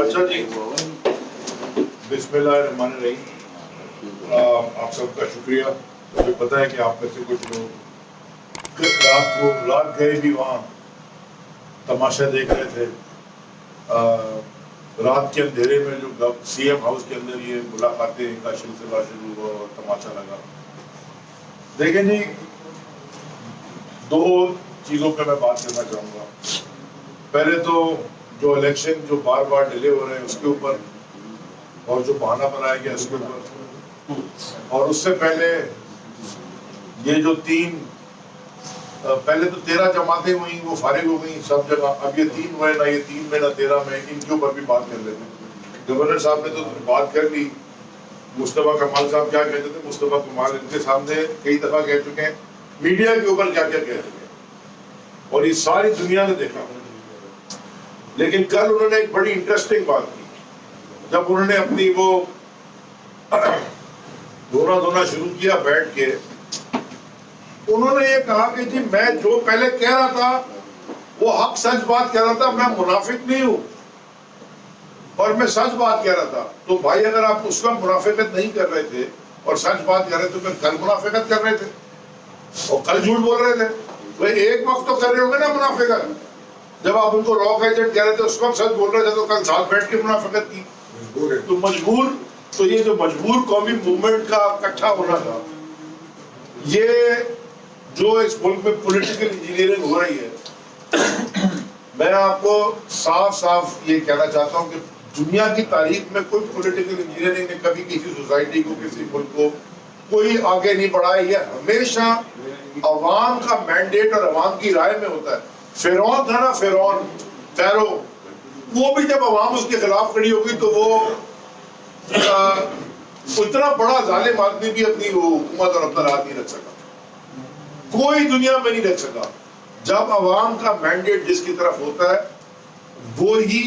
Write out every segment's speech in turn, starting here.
اچھا جی، بسم اللہ الرحمن الرحیم. آپ سب کا شکریہ. مجھے پتا ہے کہ آپ میں سے کچھ لوگ رات گئے بھی وہاں تماشا دیکھ رہے تھے. رات کے اندھیرے میں جو سی ایم ہاؤس کے اندر یہ ملاقاتیں کا سلسلہ شروع ہوا اور تماشا لگا. دیکھیں جی، دو چیزوں پہ میں بات کرنا چاہوں گا. پہلے تو جو الیکشن جو بار بار ڈیلے ہو رہے ہیں اس کے اوپر، اور جو بہانہ بنایا گیا اس کے اوپر، اور اس سے پہلے یہ جو پہلے تو 13 جماعتیں ہوئیں وہ فارغ ہو گئیں سب جگہ. اب یہ 3 ہوئے، نہ یہ 3 میں نہ 13 میں، ان کے اوپر بھی بات کر لیتے ہیں. گورنر صاحب نے تو بات کر لی. مصطفیٰ کمال صاحب کیا کہتے تھے؟ مصطفیٰ کمال ان کے سامنے کئی دفعہ کہہ چکے ہیں میڈیا کے اوپر کیا کیا کہہ چکے ہیں، اور یہ ساری دنیا نے دیکھا. لیکن کل انہوں نے ایک بڑی انٹرسٹنگ بات کی جب انہوں نے اپنی وہ دھونا شروع کیا بیٹھ کے. انہوں نے یہ کہا کہ جی میں جو پہلے کہہ رہا تھا وہ حق سچ بات کہہ رہا تھا، میں منافق نہیں ہوں اور میں سچ بات کہہ رہا تھا. تو بھائی اگر آپ اس وقت منافقت نہیں کر رہے تھے اور سچ بات کر رہے تھے تو پھر کل منافقت کر رہے تھے اور کل جھوٹ بول رہے تھے. تو ایک وقت تو کر رہے ہوں گے نا منافقت. جب آپ ان کو راک ایجنٹ کہہ رہے تھے اس وقت سچ بول رہے تھے تو کل ساتھ بیٹھ کے منافقت کی. تو مجبور، تو یہ جو مجبور قومی موومنٹ کا اکٹھا ہونا تھا، یہ جو اس ملک میں پولیٹیکل انجینئرنگ ہو رہی ہے، میں آپ کو صاف صاف یہ کہنا چاہتا ہوں کہ دنیا کی تاریخ میں کوئی پولیٹیکل انجینئرنگ نے کبھی کسی سوسائٹی کو، کسی ملک کو کوئی آگے نہیں بڑھایا. یہ ہمیشہ عوام کا مینڈیٹ اور عوام کی رائے میں ہوتا ہے. فرعون تھا نا، فیرو، وہ بھی جب عوام اس کے خلاف کھڑی ہوگی تو وہ اتنا بڑا ظالم آدمی بھی اپنی وہ حکومت اور اپنا راج نہیں رکھ سکا. کوئی دنیا میں نہیں رکھ سکا. جب عوام کا مینڈیٹ جس کی طرف ہوتا ہے وہی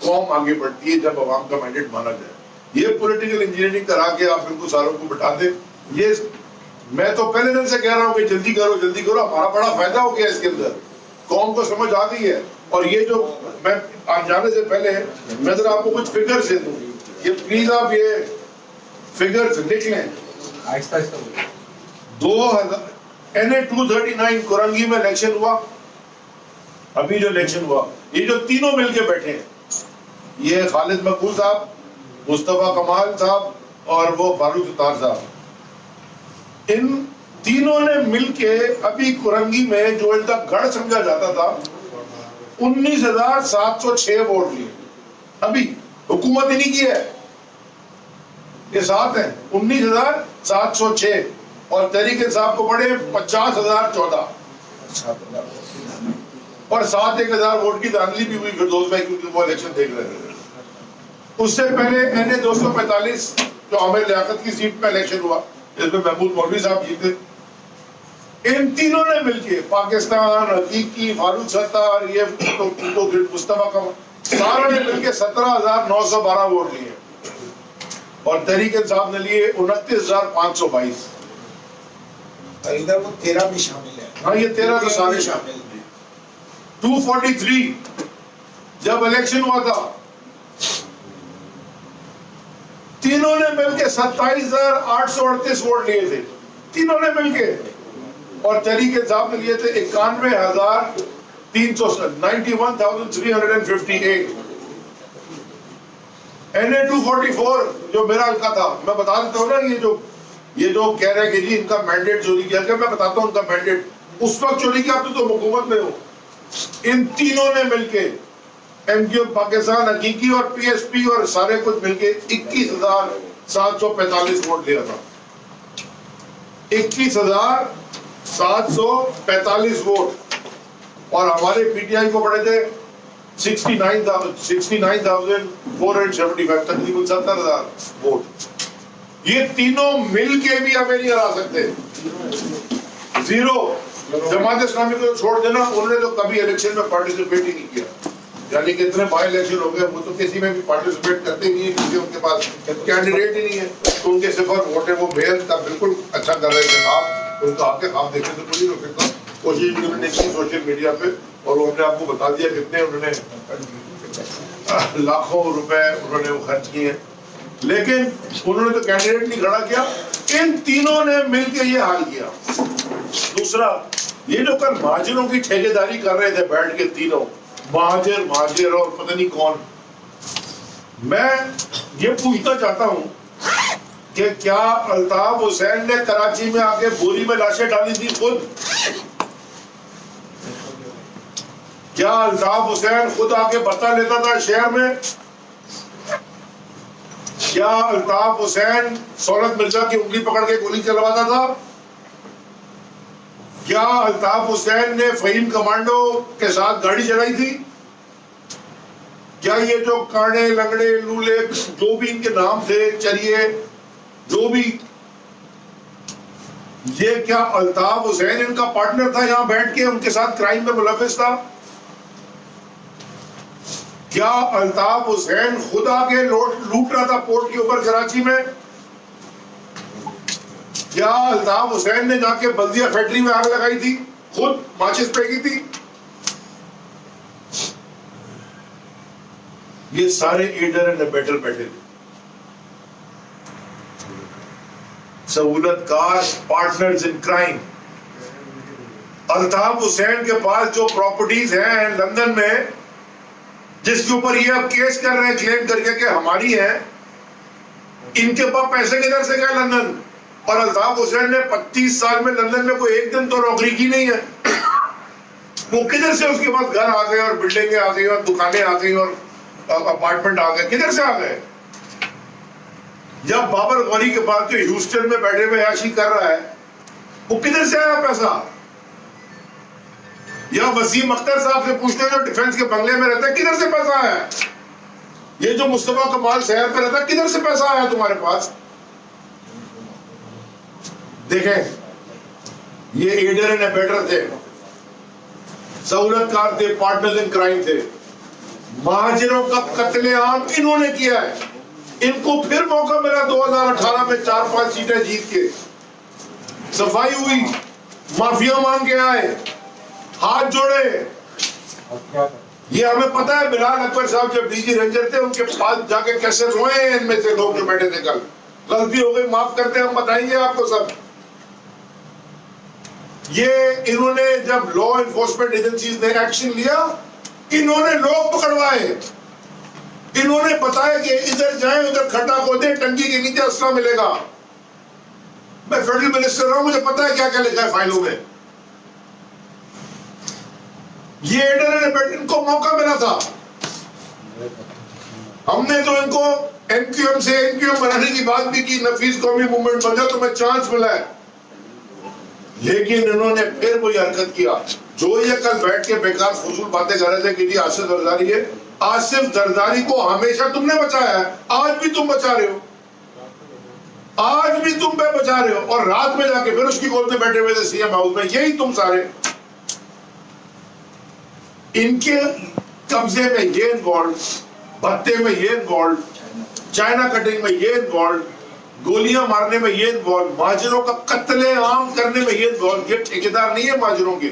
قوم آگے بڑھتی ہے، جب عوام کا مینڈیٹ مانا جائے. یہ پولیٹیکل انجینئرنگ کرا کے آپ ان کو ساروں کو بٹھا دیں. یہ میں تو پہلے دن سے کہہ رہا ہوں کہ جلدی کرو جلدی کرو. ہمارا بڑا فائدہ ہو گیا اس کے اندر، قوم کو سمجھ آ گئی ہے. اور یہ جو میں جانے سے پہلے میں ذرا آپ کو کچھ فگرز دے دوں. یہ پلیز آپ یہ فگرز لکھ لیں. 2000 NA-239 کورنگی میں الیکشن ہوا. ابھی جو الیکشن ہوا، یہ جو تینوں مل کے بیٹھے ہیں، یہ خالد مقبول صاحب، مصطفیٰ کمال صاحب اور وہ فاروق ستار صاحب، ان تینوں نے مل کے ابھی کورنگی میں جو ان کا گڑھ سمجھا جاتا تھا 19,706 ووٹ لیے. ابھی حکومت ہی نہیں کی ہے، یہ ساتھ ہیں 19,706 اور تحریک انصاف کو پڑے 50,014 اور 7,000 ووٹ کی دھاندلی بھی ہوئی فردوس بھائی کیونکہ وہ الیکشن دیکھ رہے تھے. اس سے پہلے NA-245 جو عامر لیاقت کی سیٹ پہ الیکشن ہوا جس میں محمود مولوی صاحب جیتے. ان تینوں نے مل کے پاکستان حقیقی، فاروق ستار، یہ مصطفیٰ کمال، ساروں نے مل کے 17,912 ووٹ لیے اور تحریک انصاف نے لیے 29,522. ادھر وہ 13 بھی شامل ہے. ہاں یہ 13 تو سارے شامل. 243 جب الیکشن ہوا تھا تینوں نے مل کے 27,838 ووٹ لیے تھے، تینوں نے مل کے. اور تحریک انصاف نے لیے تھے 91,358. NA-244 جو میرا حلقہ تھا، میں بتا دیتا ہوں نا، یہ جو کہہ رہے ہیں کہ جی ان کا مینڈیٹ چوری کیا گیا، میں بتاتا ہوں ان کا مینڈیٹ اس وقت چوری کیا تو حکومت میں ہو. ان تینوں نے مل کے MQ پاکستان حقیقی اور PSP اور سارے کچھ مل کے 21,745 ووٹ لیا تھا. 21,745 ووٹ. اور ہمارے PTI کو پڑے تھے 69,475 تقریباً 70,000 ووٹ. یہ تینوں مل کے بھی ہمیں نہیں ہرا سکتے. زیرو. جماعت اسلامی کو چھوڑ دینا، انہوں نے تو کبھی الیکشن میں پارٹیسپیٹ ہی نہیں کیا. یعنی کہ اتنے بائی الیکشن ہو گئے، وہ تو کسی میں بھی پارٹیسپیٹ کرتے ہی نہیں ہے کیونکہ ان کے پاس کینڈیڈیٹ ہی نہیں ہے. تو ان کے صفر ووٹ ہے. وہ میئر کا بالکل اچھا کر رہے تھے. آپ ان کا آپ کے خواب دیکھنے سے کوئی نہیں ہو سکتا. کوشش بھی انہوں نے کی سوشل میڈیا پہ اور ہم نے آپ کو بتا دیا کتنے انہوں نے لاکھوں روپے انہوں نے وہ خرچ کیے. لیکن انہوں نے تو کینڈیڈیٹ نہیں کھڑا کیا, ان تینوں نے مل کے یہ حال کیا. دوسرا, یہ جو کل مہاجروں کی ٹھیکیداری کر رہے تھے بیٹھ کے تینوں, مہاجر اور پتہ نہیں کون, میں یہ پوچھنا چاہتا ہوں کہ کیا الطاف حسین نے کراچی میں آ کے بوری میں لاشیں ڈالی تھی خود؟ کیا الطاف حسین خود آ کے بتا لیتا تھا شہر میں؟ کیا الطاف حسین سولت مرزا کی انگلی پکڑ کے گولی چلواتا تھا؟ کیا الطاف حسین نے فہیم کمانڈو کے ساتھ گاڑی چلائی تھی؟ کیا یہ جو کاڑے لنگڑے لولے جو بھی ان کے نام تھے, چریے جو بھی, یہ کیا الطاف حسین ان کا پارٹنر تھا یہاں بیٹھ کے ان کے ساتھ کرائم میں ملوث تھا؟ کیا الطاف حسین خود آ کے لوٹ رہا تھا پورٹ کے اوپر کراچی میں؟ کیا الطاف حسین نے جا کے بلدیہ فیکٹری میں آگ لگائی تھی, خود ماچس پھینکی تھی؟ یہ سارے ایڈر اینڈ بیٹر بیٹھے تھے, سہولت کار پارٹنرز ان کرائم. الطاف حسین کے پاس جو پراپرٹیز ہیں لندن میں, جس کے اوپر یہ اب کیس کر رہے ہیں کلیم کر کے کہ ہماری ہے, ان کے پاس پیسے کدھر سے گئے لندن؟ اور الطاف حسین نے 25 سال میں لندن میں کوئی ایک دن تو نوکری کی نہیں ہے. وہ کدھر سے اس کے پاس گھر آ گئے اور بلڈنگیں آ گئی اور دکانیں آ گئی اور اپارٹمنٹ آ گئے؟ کدھر سے آ گئے؟ جب بابر غوری کے پاس جو ہیوسٹن میں بیٹھے ہوئے عیاشی کر رہا ہے, وہ کدھر سے آیا پیسہ؟ یا وسیم اختر صاحب سے پوچھتے ہیں جو ڈیفنس کے بنگلے میں رہتا ہے, کدھر سے پیسہ آیا؟ یہ جو مصطفیٰ کمال شہر پہ رہتا ہے, کدھر سے پیسہ آیا تمہارے پاس؟ دیکھیں, یہ ایڈر اینڈ بیٹر تھے, سہولت کار تھے, پارٹنرز ان کرائم تھے. مہاجروں کا قتل عام انہوں نے کیا ہے. ان کو پھر موقع ملا 2018 میں 4-5 سیٹیں جیت کے, صفائی ہوئی, معافیا مانگ کے آئے, ہاتھ جوڑے. یہ ہمیں پتا ہے بلال اکبر صاحب جب ڈی جی رینجر تھے ان کے پاس جا کے کیسے روئے ہیں ان میں سے لوگ جو بیٹھے تھے, کل غلطی ہو گئی معاف کرتے ہیں, ہم بتائیں گے آپ کو سب. یہ انہوں نے جب لا انفورسمنٹ ایجنسیز نے ایکشن لیا, انہوں نے لوگ پکڑوائے, انہوں نے بتایا کہ ادھر جائیں ادھر کھڈا کھودیں, ٹنکی کے نیچے اسلحہ ملے گا. میں فیڈرل منسٹر رہا ہوں, مجھے پتا ہے کیا کیا لکھا ہے فائلوں میں. یہ ایڈر ان کو موقع ملا تھا. ہم نے تو ان کو این کیو ایم سے این کیو ایم بنانے کی بات بھی کی, نفیس قومی موومنٹ بن جا, تمہیں چانس ملا ہے. لیکن انہوں نے پھر وہی حرکت کیا جو یہ کل بیٹھ کے بیکار فضول باتیں کر رہے تھے کہ جی آصف زرداری ہے. آصف زرداری کو ہمیشہ تم نے بچایا ہے, آج بھی تم بچا رہے ہو, آج بھی تم پہ بچا رہے ہو. اور رات میں جا کے پھر اس کی گود میں بیٹھے ہوئے تھے سی ایم ہاؤس میں, یہی تم سارے. ان کے قبضے میں یہ انوالڈ, بھتے میں یہ انوالڈ, چائنا کٹنگ میں یہ انوالڈ, گولیاں مارنے میں یہ انوالڈ, مہاجروں کا قتل عام کرنے میں یہ انوالڈ. یہ ٹھیکیدار نہیں ہے مہاجروں کے.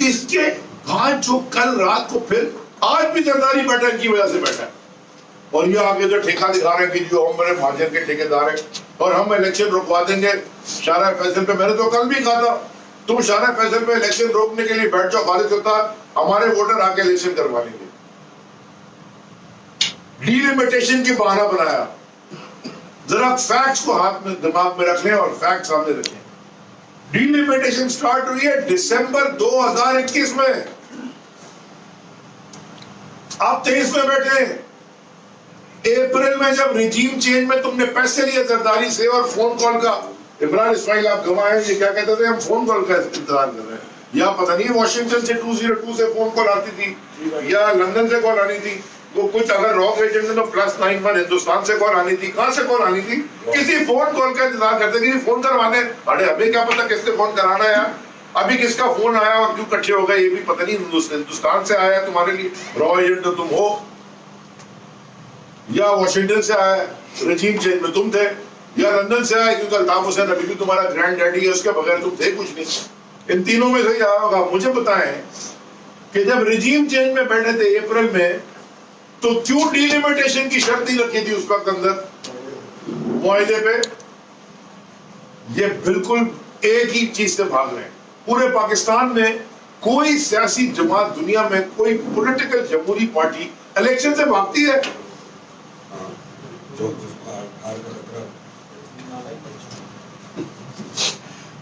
اس کے بعد جو کل رات کو پھر آج بھی زرداری بیٹھا ان کی وجہ سے بیٹھا ہے, اور یہ آگے جو ٹھیکہ دکھا رہے ہیں کہ جو ہم بڑے مہاجر کے ٹھیکیدار ہیں اور ہم الیکشن رکوا دیں گے شارع فیصل پہ. میں نے تو کل بھی کہا تھا تم شارع فیصل پہ الیکشن روکنے کے لیے بیٹھ جاؤ, خالد ہوتا ہمارے ووٹر آ کے الیکشن کروا لیں گے. ڈیلیمیٹیشن کی بہانہ بنایا. ذرا فیکٹس کو ہاتھ میں دماغ میں رکھ لیں اور فیکٹ سامنے رکھیں. ڈیلیمیٹیشن سٹارٹ ہوئی ہے دسمبر 2021 میں, آپ 23 میں بیٹھے ہیں. اپریل میں جب ریجیم چینج میں تم نے پیسے لیے زرداری سے اور فون کال کا, عمران اسماعیل آپ گواہ ہیں, یہ کیا کہتے تھے ہم فون کال کا انتظار کر رہے ہیں, یا پتہ نہیں واشنگٹن سے 202 سے فون کال آتی تھی یا لندن سے کال آنی تھی, وہ کچھ اگر راک ایجنٹ تو +91 ہندوستان سے کال آنی تھی, کہاں سے کال آنی تھی, کسی فون کال کا انتظار کرتے, کسی فون کروانے. ارے ہمیں کیا پتا کس نے فون کرانا ہے, ابھی کس کا فون آیا اور کیوں کٹھے ہو گئے یہ بھی پتہ نہیں. ہندوستان سے آیا تمہارے لیے را ایجنٹ تو تم ہو, یا واشنگٹن سے آیا رجیم چینج میں تم تھے, یا لندن سے آیا کیونکہ الطاف حسین ابھی بھی تمہارا گرینڈ ڈیڈی ہے, اس کے بغیر تم تھے کچھ نہیں. ان تینوں میں سے یاد ہوگا. مجھے بتائیں کہ جب رجیم چینج میں بیٹھے تھے اپریل میں تو کیوں ڈیلیمیٹیشن کی شرط نہیں رکھی تھی اس وقت اندر معاہدے پہ؟ یہ بالکل ایک ہی چیز سے بھاگ رہے ہیں. پورے پاکستان میں کوئی سیاسی جماعت دنیا میں کوئی پولیٹیکل جمہوری پارٹی الیکشن سے بھاگتی ہے؟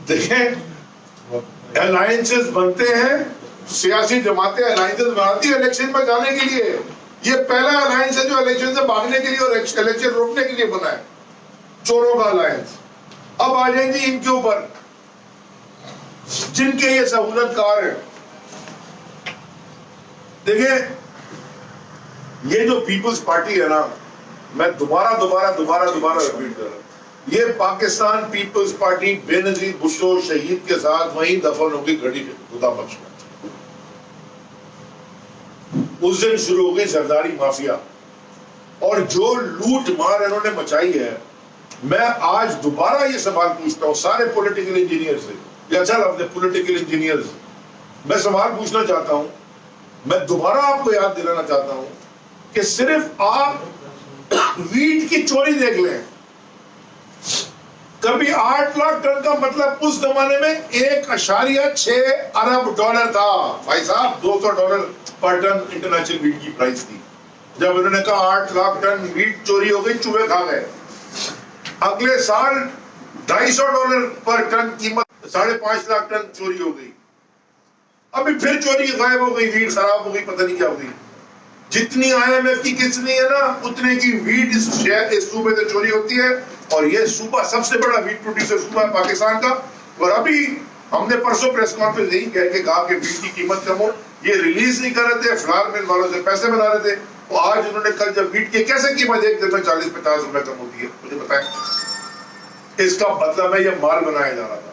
دیکھیں الائنسز بنتے ہیں, سیاسی جماعتیں الائنسز بناتی ہیں الیکشن میں جانے کے لیے. یہ پہلا الائنس ہے جو الیکشن سے بھاگنے کے لیے اور الیکشن روکنے کے لیے بنا ہے, چوروں کا الائنس. اب آ جائیں گے ان کے اوپر جن کے یہ سہولت کار ہیں. دیکھیں یہ جو پیپلز پارٹی ہے نا, میں دوبارہ ریپیٹ کر رہا ہوں, یہ پاکستان پیپلز پارٹی بے نظیر بھٹو شہید کے ساتھ وہیں دفن ہو گئی گھڑی خدا بخش میں. اس دن شروع ہو گئی زرداری مافیا اور جو لوٹ مار انہوں نے مچائی ہے. میں آج دوبارہ یہ سوال پوچھتا ہوں سارے پولیٹیکل انجینئر سے, یہ اچھا لفظ ہے پولیٹیکل انجینئر سے, میں سوال پوچھنا چاہتا ہوں, میں دوبارہ آپ کو یاد دلانا چاہتا ہوں کہ صرف آپ ویٹ کی چوری دیکھ لیں. کبھی 8 لاکھ ٹن کا مطلب اس زمانے میں 1.6 ارب ڈالر تھا. بھائی صاحب $200 پر ٹن انٹرنیشنل ویٹ کی پرائس تھی. جب انہوں نے کہا 8 لاکھ ٹن ویٹ چوری ہو گئی, چوہے کھا گئے. اگلے سال $250 پر ٹن قیمت, 5.5 لاکھ ٹن چوری ہو گئی. ابھی پھر چوری غائب ہو گئی, ویٹ خراب ہو گئی, پتہ نہیں کیا ہو گئی. جتنی IMF کی قسط نہیں ہے نا اتنے کی ویٹ اس صوبے سے چوری ہوتی ہے. اور یہ صوبہ سب سے بڑا ویٹ پروڈیوسر صوبہ ہے پاکستان کا. اور ابھی ہم نے پرسوں پریس کانفرنس یہی کہہ کے کہا کہ ویٹ کی قیمت کم ہو, یہ ریلیز نہیں کر رہے تھے, فلار مل والوں سے پیسے بنا رہے تھے. تو آج انہوں نے کل جب ویٹ کی کیسے قیمت ایک دن میں 40-50 روپے کم ہوتی ہے, مجھے بتائیں. اس کا مطلب ہے یہ مال بنایا جا رہا تھا.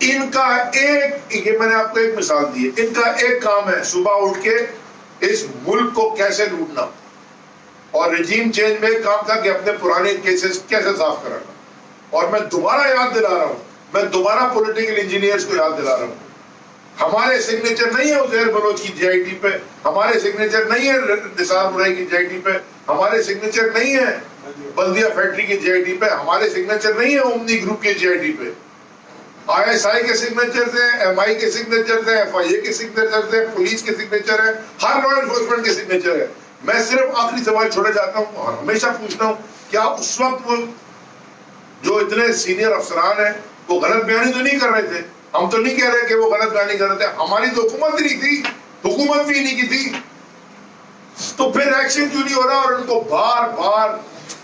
ان کا یہ میں نے آپ کو ایک مثال دی ہے, ان کا ایک کام ہے صبح اٹھ کے اس ملک کو کیسے لوٹنا, اور رجیم چینج میں ایک کام تھا کہ اپنے پرانے کیسز کیسے صاف کرانا. اور میں دوبارہ یاد دلا رہا ہوں, میں دوبارہ پولیٹیکل انجینئرز کو یاد دلا رہا ہوں, ہمارے سگنیچر نہیں ہے عزیر بلوچ کی GIT پہ, ہمارے سگنیچر نہیں ہے نثار برائی کی GIT پہ, ہمارے سگنیچر نہیں ہے بلدیہ فیکٹری کی GIT پہ, ہمارے سگنیچر نہیں ہے اومنی گروپ کی GIT پہ. ISI کے سگنیچر ہیں, MI کے سگنیچر ہیں, FIA کے سگنیچر ہیں, پولیس کے سگنیچر ہیں, ہر لا انفورسمنٹ کے سگنیچر ہیں. میں صرف آخری سوال چھوڑے جاتا ہوں اور ہمیشہ پوچھتا ہوں, کیا اس وقت وہ جو اتنے سینئر افسران ہیں وہ غلط بیانی تو نہیں کر رہے تھے؟ ہم تو نہیں کہہ رہے کہ وہ غلط بیانی کر رہے تھے, ہماری تو حکومت نہیں تھی, حکومت بھی نہیں کی تھی. تو پھر ایکشن کیوں نہیں ہو رہا, اور ان کو بار بار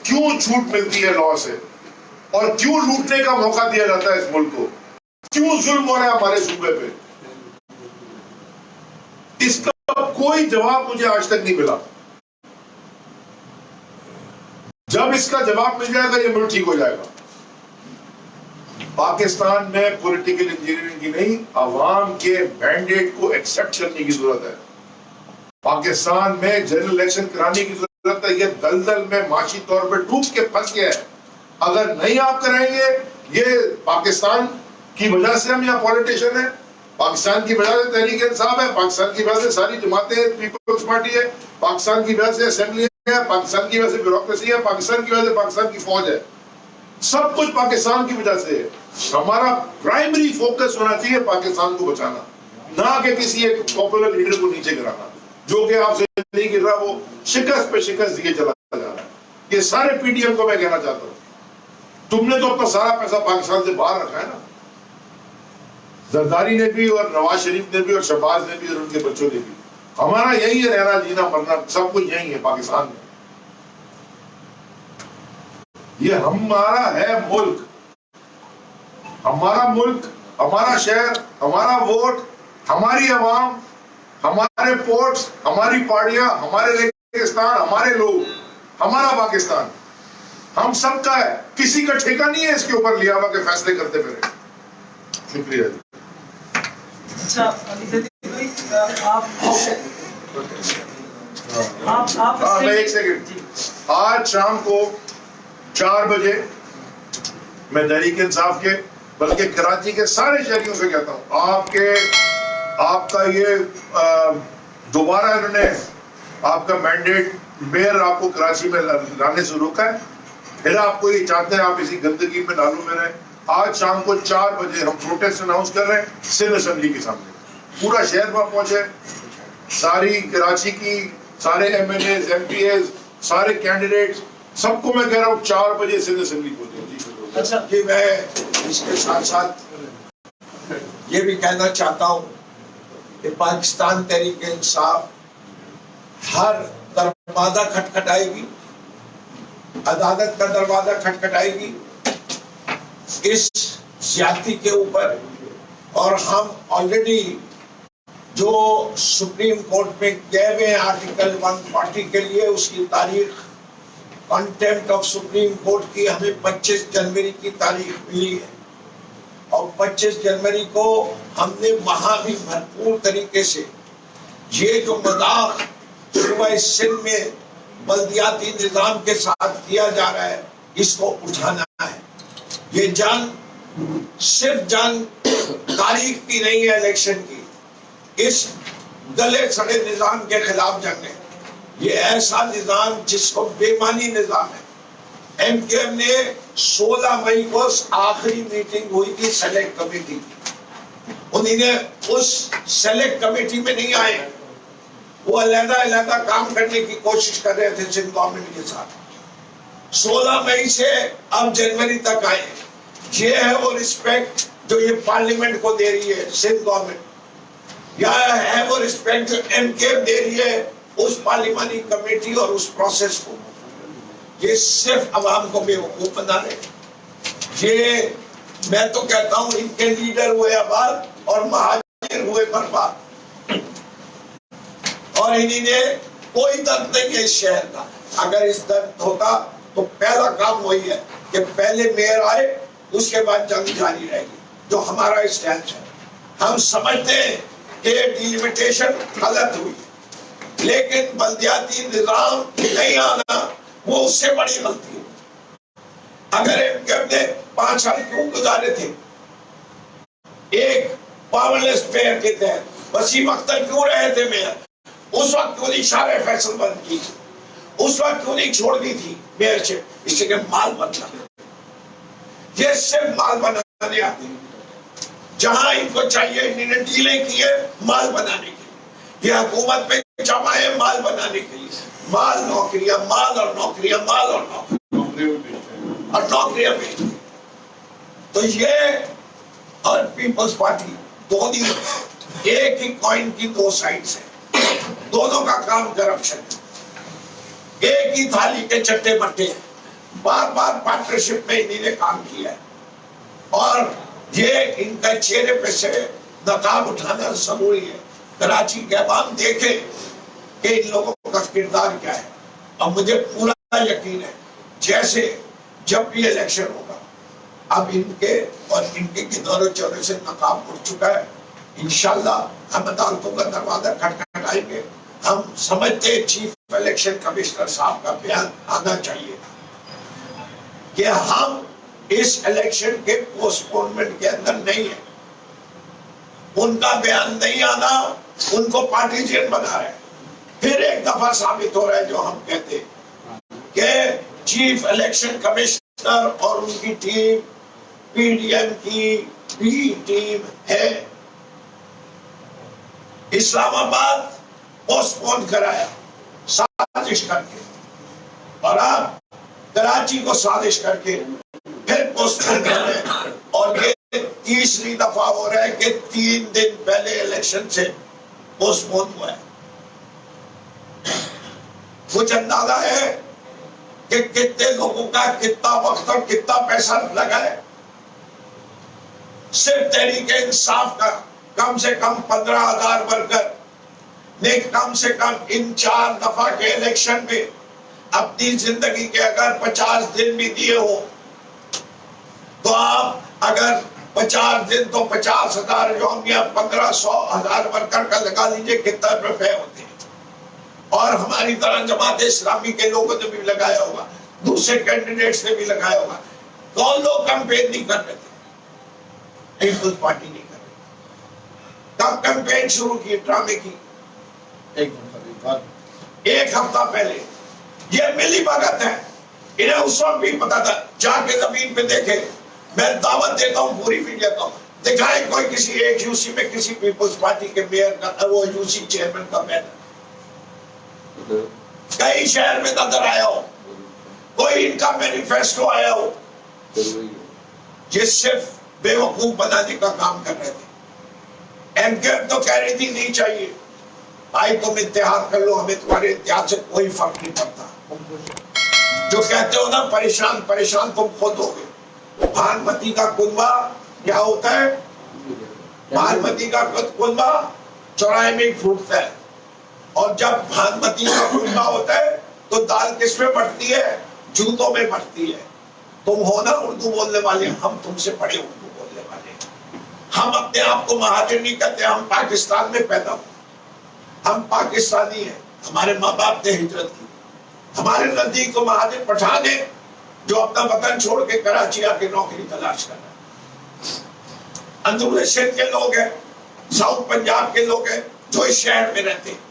کیوں چھوٹ ملتی ہے لا سے, اور کیوں لوٹنے کا موقع دیا جاتا ہے اس ملک کو, کیوں ظلم ہو رہا ہے ہمارے صوبے پہ؟ اس کا کوئی جواب مجھے آج تک نہیں ملا. جب اس کا جواب مل جائے گا یہ ملک ٹھیک ہو جائے گا. پاکستان میں پولیٹیکل انجینئرنگ کی نہیں, عوام کے مینڈیٹ کو ایکسپٹ کرنے کی ضرورت ہے. پاکستان میں جنرل الیکشن کرانے کی ضرورت ہے. یہ دلدل میں معاشی طور پر ڈوب کے پھنس گیا ہے. اگر نہیں آپ کریں گے, یہ پاکستان کی وجہ سے ہم یہاں پولیٹیشین ہیں, پاکستان کی وجہ سے تحریک انصاف ہے, پاکستان کی وجہ سے ساری جماعتیں پیپلز پارٹی ہے, پاکستان کی وجہ سے اسمبلی ہے, پاکستان کی وجہ سے بیوروکریسی ہے, پاکستان کی وجہ سے پاکستان کی فوج ہے. سب کچھ پاکستان کی وجہ سے ہے. ہمارا پرائمری فوکس ہونا چاہیے پاکستان کو بچانا, نہ کہ کسی ایک پاپولر لیڈر کو نیچے گرانا, جو کہ آپ سے نہیں گر رہا, وہ شکست پہ شکست دیے چلا جا رہا ہے. یہ سارے PDM کو میں کہنا چاہتا ہوں, تم نے تو اپنا سارا پیسہ پاکستان سے باہر رکھا ہے نا. زرداری نے بھی, اور نواز شریف نے بھی, اور شہباز نے بھی, اور ان کے بچوں نے بھی. ہمارا یہی ہے رہنا جینا مرنا, سب کچھ یہی ہے پاکستان میں. یہ ہمارا ہے ملک, ہمارا ملک, ہمارا شہر, ہمارا ووٹ, ہماری عوام, ہمارے پورٹس, ہماری پارٹیاں, ہمارے ریگستان, ہمارے لوگ, ہمارا پاکستان ہم سب کا ہے. کسی کا ٹھیکہ نہیں ہے اس کے اوپر لیا ہوا کہ فیصلے کرتے پھرے. شکریہ. اچھا میں ایک سیکنڈ, آج شام کو 4 بجے میں تحریک انصاف کے بلکہ کراچی کے سارے شہریوں سے کہتا ہوں، آپ کا یہ دوبارہ انہوں نے آپ کا مینڈیٹ میئر آپ کو کراچی میں لانے سے روکا ہے، پھر آپ کو یہ چاہتے ہیں آپ اسی گندگی میں نالوں میں رہیں۔ آج شام کو 4 بجے ہم پروٹیسٹ اناؤنس کر رہے ہیں سندھ اسمبلی کے سامنے، پورا شہر وہاں پہنچے، ساری کراچی کی سارے MLAs, MPs, سارے کینڈیڈیٹس، سب کو میں کہہ رہا ہوں 4 بجے سندھ اسمبلی کو دیں۔ اچھا جی، میں اس کے ساتھ ساتھ یہ بھی کہنا چاہتا ہوں کہ پاکستان تحریک انصاف ہر دروازہ کھٹکھٹائے گی، عدالت کا دروازہ کھٹکھٹائے گی اس زیادتی کے اوپر، اور ہم آلریڈی جو سپریم کورٹ میں گئے ہوئے ہیں آرٹیکل 140 کے لیے، اس کی تاریخ کنٹیمپٹ آف سپریم کورٹ کی ہمیں 25 جنوری کی تاریخ ملی ہے، اور 25 جنوری کو ہم نے وہاں بھی بھرپور طریقے سے یہ جو مذاق صوبہ سندھ میں بلدیاتی نظام کے ساتھ کیا جا رہا ہے اس کو اٹھانا ہے۔ یہ جنگ صرف جنگ تاریخ کی نہیں ہے، الیکشن کی، اس گلے سڑے نظام کے خلاف جنگ ہے۔ یہ ایسا نظام جس کو بےمانی نظام ہے۔ ایم کیو ایم نے 16 مئی کو آخری میٹنگ ہوئی تھی سلیکٹ کمیٹی، انہوں نے اس سلیکٹ کمیٹی میں نہیں آئے، وہ علیحدہ علیحدہ کام کرنے کی کوشش کر رہے تھے سندھ گورنمنٹ کے ساتھ۔ 16 مئی سے اب جنوری تک آئے، یہ ہے وہ رسپیکٹ جو یہ پارلیمنٹ کو دے رہی ہے سندھ گورنمنٹ، یا ہے وہ رسپیکٹ جو ایم کے ایم دے رہی ہے اس پارلیمانی کمیٹی اور اس پروسیس کو۔ یہ صرف عوام کو بے وقوف بنا رہے، یہ میں تو کہتا ہوں ان کے لیڈر ہوئے آباد اور مہاجر ہوئے برباد، اور انہی نے کوئی درد نہیں ہے اس شہر کا۔ اگر اس درد ہوتا تو پہلا کام وہی ہے کہ پہلے میئر آئے، اس کے بعد جنگ جاری رہے گی، جو ہمارا اسٹینڈ ہے۔ ہم سمجھتے ہیں کہ ڈیلیمیٹیشن غلط ہوئی، لیکن بلدیاتی نظام نہیں آنا وہ اس سے بڑی غلطی ہے۔ اگر ایم کیو ایم نے 5 سال کیوں گزارے تھے ایک پاورلیس میئر کے تحت؟ وسیم اختر کیوں رہے تھے میئر؟ اس وقت کیوں نہیں شارع فیصل بند کی؟ اس وقت کیوں نہیں چھوڑ دی تھی میئر شپ؟ اس لیے مال بننا، یہ صرف مال بنانے آتے ہیں۔ جہاں ان کو چاہیے انہوں نے ڈیلیں کی ہے مال بنانے کے، یہ حکومت میں جمع ہے مال بنانے کے لیے، مال نوکریاں، مال اور نوکریاں، مال اور نوکریاں اور نوکریاں بیچتے۔ تو یہ اور پیپلز پارٹی دونوں ایک ہی کوائن کی دو سائڈز ہیں، دونوں کا کام کرپشن ہے، ایک ہی تھالی کے چٹے بٹے ہیں، بار بار پارٹنرشپ میں انہوں نے کام کیا ہے، اور یہ ان کا چہرے پہ سے نقاب اٹھانا ضروری ہے۔ کراچی کے عوام دیکھے کہ ان لوگوں کا کردار کیا ہے، اور مجھے پورا یقین ہے جیسے جب بھی الیکشن ہوگا اب ان کے اور ان کے کناروں چورے سے نقاب اٹھ چکا ہے، انشاءاللہ ہم عدالتوں کا دروازہ کھٹکھٹائیں گے۔ ہم سمجھتے چیف الیکشن کمشنر صاحب کا بیان آنا چاہیے کہ ہم اس الیکشن کے پوسٹ پونمنٹ کے اندر نہیں ہے، ان کا بیان نہیں آنا ان کو پارٹیزین بنا رہے ہیں۔ پھر ایک دفعہ ثابت ہو رہا ہے جو ہم کہتے ہیں کہ چیف الیکشن کمشنر اور ان کی ٹیم پی ڈی ایم کی بھی ٹیم ہے، اسلام آباد پوسٹ پون کرایا سازش کر کے، اور اب کراچی کو سازش کر کے پھر پوسٹ پون کر رہے ہیں، اور یہ تیسری دفعہ ہو رہا ہے کہ 3 دن پہلے الیکشن سے پوسٹ پون ہوا ہے۔ کچھ اندازہ ہے کہ کتنے لوگوں کا کتنا وقت اور کتنا پیسہ لگا ہے؟ صرف تحریک انصاف کا کم سے کم 15,000 ورکر نے کم سے کم ان 4 دفعہ کے الیکشن میں اپنی زندگی کے اگر 50 دن بھی دیے ہو تو آپ اگر 50 دن تو 50,000 یومیہ 1500,000 ورکر کا لگا لیجئے کتنا روپے ہوتے ہیں۔ اور ہماری طرح جماعت اسلامی کے لوگوں نے بھی لگایا ہوگا، دوسرے کینڈیڈیٹس نے بھی لگایا ہوگا۔ کون لوگ کمپین نہیں کر رہے تھے؟ پیپلز پارٹی نہیں کر رہی. کب کیمپین شروع کی ڈرامے کی؟ ایک ہفتہ پہلے. یہ ملی بھگت ہے. انہیں اس وقت بھی پتا تھا. جا کے زمین پہ دیکھے. میں دعوت دیتا ہوں پوری میڈیا کو, دکھائے کوئی کسی ایک یو سی میں کسی پیپلز پارٹی کے میئر کا, وہ یو سی چیئرمین کا بینر کئی شہر میں نظر آیا ہو, کوئی ان کا مینیفیسٹو آیا ہو. یہ صرف بے وقوف بنانے کا کام کر رہے تھے. ایم کے تو کہہ رہی تھی نہیں چاہیے, بھائی تم اتحاد کر لو, ہمیں تمہارے اتحاد سے کوئی فرق نہیں پڑتا. جو کہتے ہو نا پریشان پریشان تم خود ہو گے. بھانمتی کا کنبہ کیا ہوتا ہے؟ بھانمتی کا کنبہ چوراہے میں ہی پھوٹتا ہے. اور جب بھانمتی کا کنبہ ہوتا ہے تو دال کس میں بڑھتی ہے؟ جوتوں میں بڑھتی ہے. تم ہو نا اردو بولنے والے, ہم تم سے بڑے اردو بولنے والے. ہم اپنے آپ کو مہاجر نہیں کہتے, ہم پاکستان میں پیدا ہوئے, ہم پاکستانی ہیں. ہمارے ماں باپ نے ہجرت کی. ہمارے نزدیک تو مہاجر پٹھان ہیں جو اپنا وطن چھوڑ کے کراچی آ کے نوکری تلاش کر رہے ہیں. اندرون سندھ کے لوگ ہیں, ساؤتھ پنجاب کے لوگ ہیں جو اس شہر میں رہتے ہیں.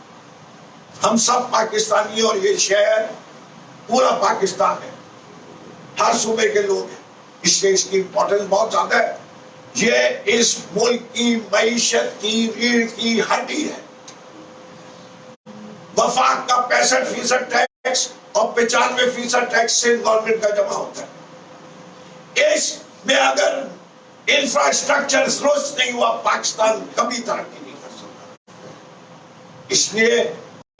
ہم سب پاکستانی ہیں اور یہ شہر پورا پاکستان ہے, ہر صوبے کے لوگ ہیں. اس لیے اس کی امپورٹنس بہت زیادہ ہے. یہ اس ملک کی معیشت کی ریڑھ کی ہڈی ہے. وفاق کا 65% ٹیکس اور 95% ٹیکس سے گورنمنٹ کا جمع ہوتا ہے. اس میں اگر انفراسٹرکچر درست نہیں ہوا, پاکستان کبھی ترقی نہیں کر سکتا. اس لیے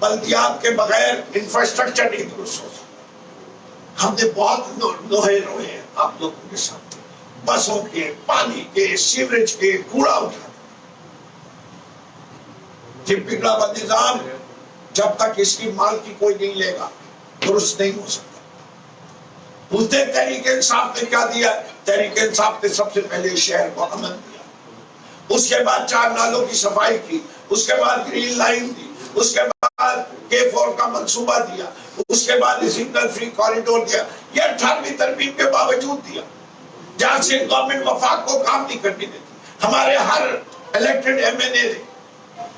بلدیات کے بغیر انفراسٹرکچر نہیں درست ہو سکتا. ہم نے بہت لوہے روئے ہیں آپ لوگوں کے ساتھ, بسوں کے, پانی کے, سیوریج کے, کوڑا اٹھا. یہ بگڑا ہوا نظام جب تک اس کی مال کی کوئی نہیں لے گا درست نہیں ہو سکتا. اس نے تحریک انصاف نے کیا دیا؟ تحریک انصاف نے سب سے پہلے شہر کو امن دیا, اس کے بعد 4 نالوں کی صفائی کی, اس کے بعد گرین لائن دی, اس کے بعد K4 کا منصوبہ دیا, اس کے بعد سگنل فری کوریڈور دیا. یہ 18ویں ترمیم کے باوجود دیا, جہاں سے گورنمنٹ وفاق کو کام نہیں کرنے دیتی. ہمارے ہر الیکٹڈ ایم این اے نے,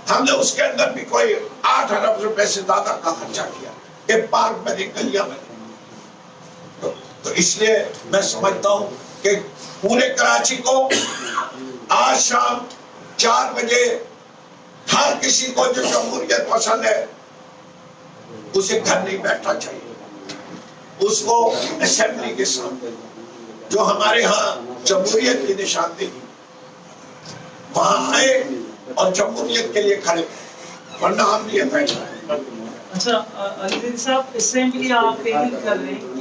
ہم نے اس کے اندر بھی کوئی 8 ارب روپے سے زیادہ کا خرچہ کیا کہ پارک بنے, گلیاں بنے. تو اس لیے میں سمجھتا ہوں کہ پورے کراچی کو آج شام 4 بجے ہر کسی کو جو جمہوریت پسند ہے اسے گھر نہیں بیٹھنا چاہیے. اس کو اسمبلی کے سامنے جو ہمارے ہاں جمہوریت کی نشاندہی, وہاں آئے اور جمہوریت کے لیے کھڑے, ورنہ ہم یہ بیٹھا ہے. اچھا علی صاحب, اسمبلی آپ پیل کر رہے ہیں, کیا